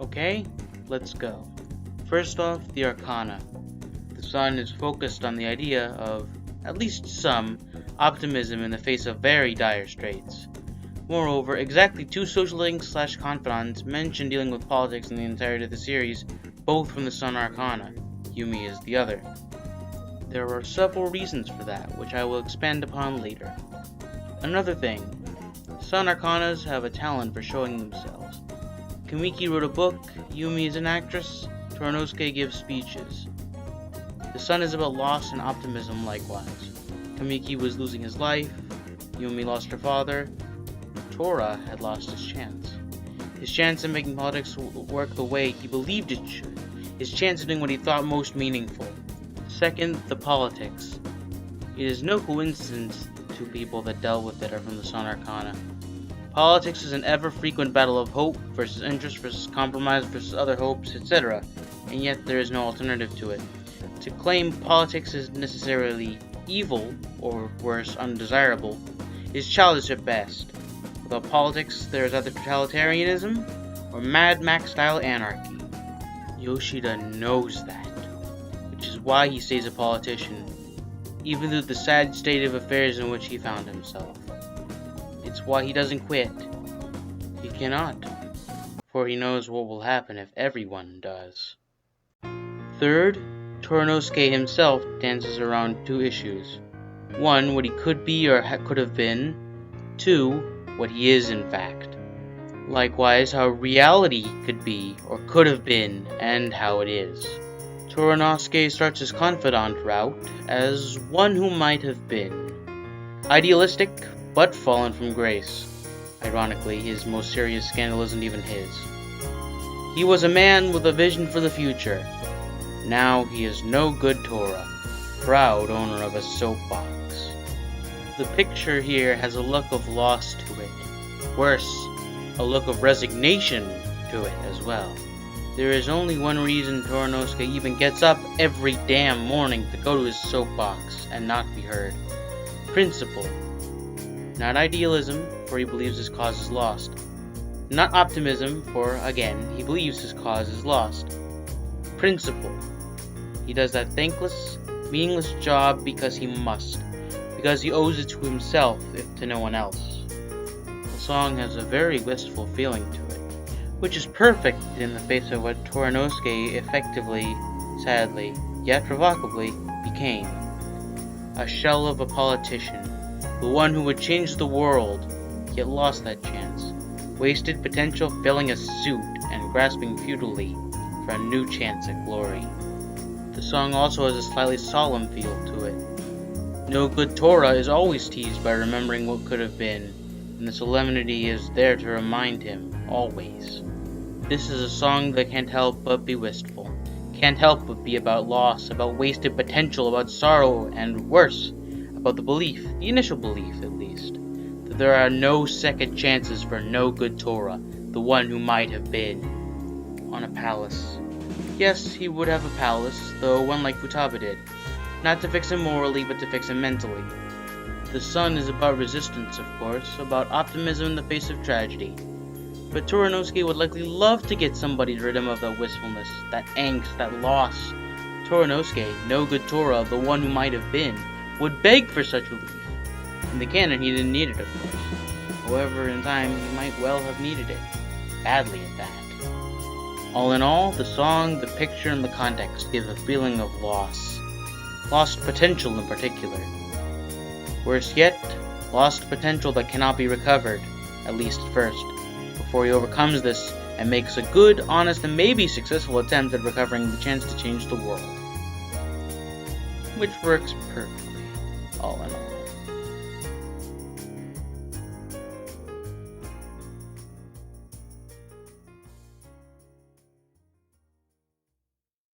Okay, let's go. First off, the Arcana. The sun is focused on the idea of, at least some, optimism in the face of very dire straits. Moreover, exactly 2 social links / confidants mentioned dealing with politics in the entirety of the series, both from the Sun Arcana. Yumi is the other. There are several reasons for that, which I will expand upon later. Another thing, Sun Arcanas have a talent for showing themselves. Kamiki wrote a book, Yumi is an actress, Tora-nalysis gives speeches. The Sun is about loss and optimism likewise. Kamiki was losing his life, Yumi lost her father, Tora had lost his chance. His chance of making politics work the way he believed it should. His chance of doing what he thought most meaningful. Second, the politics. It is no coincidence the 2 people that dealt with it are from the Sun Arcana. Politics is an ever-frequent battle of hope versus interest versus compromise versus other hopes, etc., and yet there is no alternative to it. To claim politics is necessarily evil, or worse, undesirable, is childish at best. Without politics, there is either totalitarianism or Mad Max-style anarchy. Yoshida knows that, which is why he stays a politician, even through the sad state of affairs in which he found himself. It's why he doesn't quit. He cannot, for he knows what will happen if everyone does. Third, Tora-nalysis himself dances around 2 issues. 1, what he could be or could have been. 2, what he is in fact. Likewise, how reality could be or could have been and how it is. Tora-nalysis starts his Confidant route as one who might have been. Idealistic, but fallen from grace. Ironically, his most serious scandal isn't even his. He was a man with a vision for the future. Now he is no good Tora, proud owner of a soapbox. The picture here has a look of loss to it. Worse, a look of resignation to it as well. There is only one reason Tora-nalysis even gets up every damn morning to go to his soapbox and not be heard. Principle. Not idealism, for he believes his cause is lost. Not optimism, for, again, he believes his cause is lost. Principle. He does that thankless, meaningless job because he must. Because he owes it to himself, if to no one else. The song has a very wistful feeling to it, which is perfect in the face of what Tora-nalysis effectively, sadly, yet provocatively, became. A shell of a politician, the one who would change the world, yet lost that chance. Wasted potential filling a suit and grasping futilely for a new chance at glory. The song also has a slightly solemn feel to it. No good Tora is always teased by remembering what could have been, and the solemnity is there to remind him, always. This is a song that can't help but be wistful, can't help but be about loss, about wasted potential, about sorrow, and worse, about the belief, the initial belief at least, that there are no second chances for no good Tora, the one who might have been. On a palace. Yes, he would have a palace, though one like Futaba did. Not to fix him morally, but to fix him mentally. The sun is about resistance, of course, about optimism in the face of tragedy. But Tora-nalysis would likely love to get somebody to rid him of that wistfulness, that angst, that loss. Tora-nalysis, no good Tora, the one who might have been, would beg for such relief. In the canon, he didn't need it, of course. However, in time, he might well have needed it. Badly at that. All in all, the song, the picture, and the context give a feeling of loss. Lost potential in particular. Worse yet, lost potential that cannot be recovered, at least at first, before he overcomes this and makes a good, honest, and maybe successful attempt at recovering the chance to change the world. Which works perfectly, all in all.